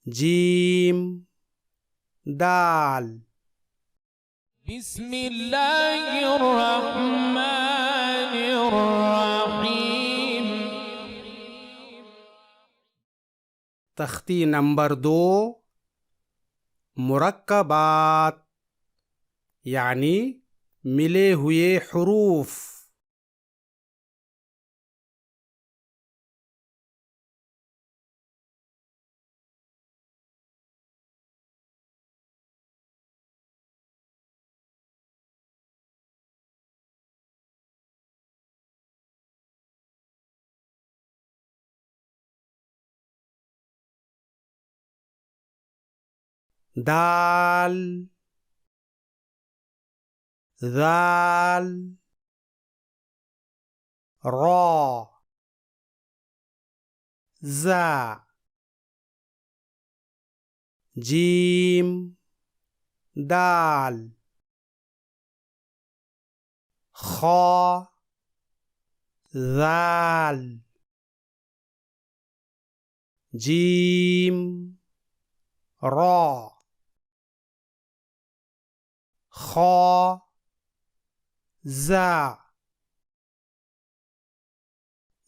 Gym दाल। बिस्मिल्लाहिर्रहमानिर्रहीम। तख्ती number 2, मुरक्कबात यानी मिले हुए हुरूफ। दाल, दाल, रा, जा, जीम दाल, खा, दाल, जीम रा, खा, जा,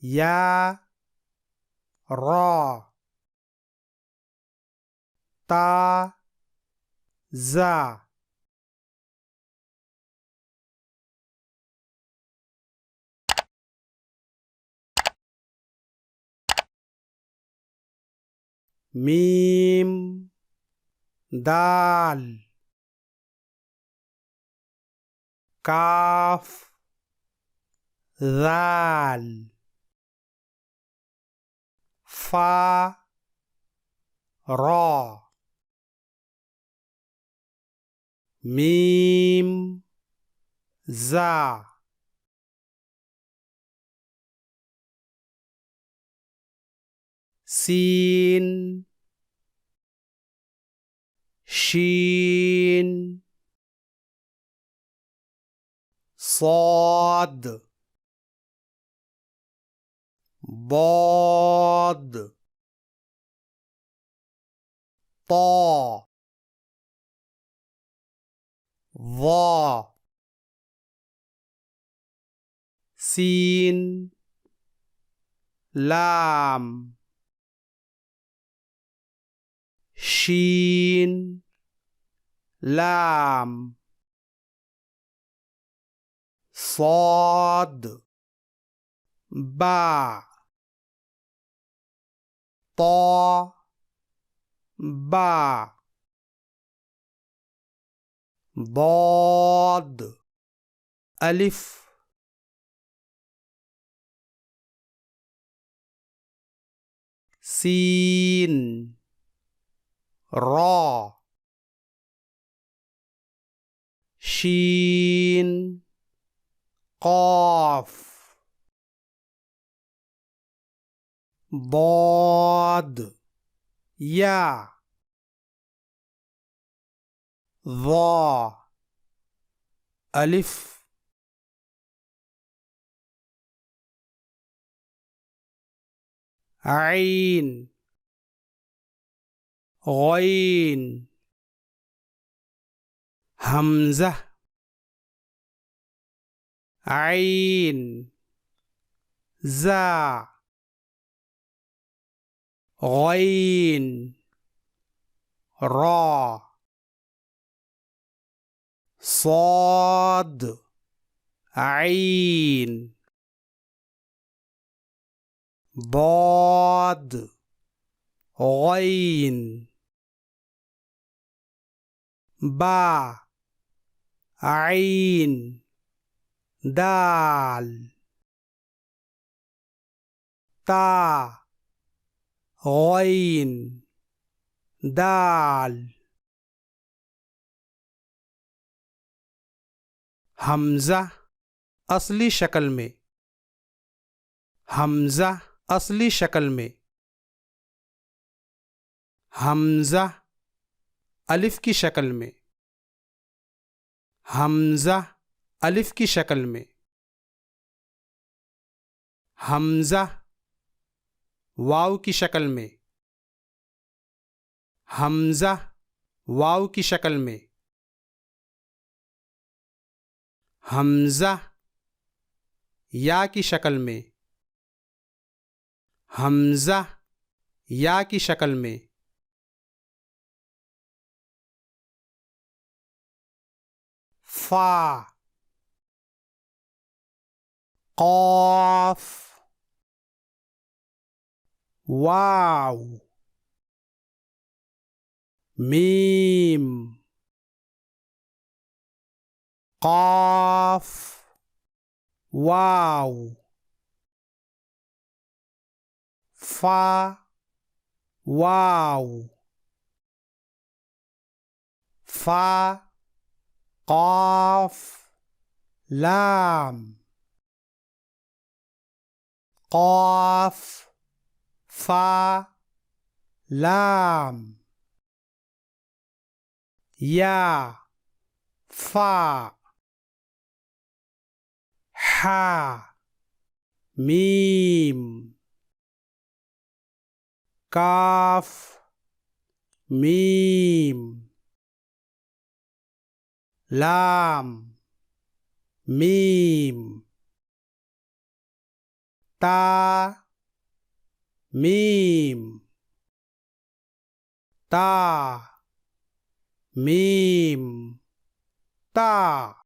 या, रा, ता, जा। मीम दाल, काफ, दाल, फा, रा, मीम, जा, सीन, शीन, صاد ضاد طا ظا سين لام شين لام صاد با طا با ضاد ألف سين را شين قاف ضاد या ضا अलिफ आइन गैन हमजा आइन जा गैन रा صاد عين ضاد غين با عين دال تا غين दाल। हमजा असली शक्ल में, हमजा असली शक्ल में, हमजा अलिफ की शक्ल में, हमजा अलिफ की शक्ल में, हमजा वाव की शक्ल में। हमजा वाव की शक्ल में, हमजा या की शक्ल में, हमजा या की शक्ल में। फा क़ाफ वाव मीम क़ाफ वाव फा वाव फा क़ाफ लाम क़ाफ फा लाम या फा हा मीम काफ मीम लाम मीम ता मीम ता मीम ता।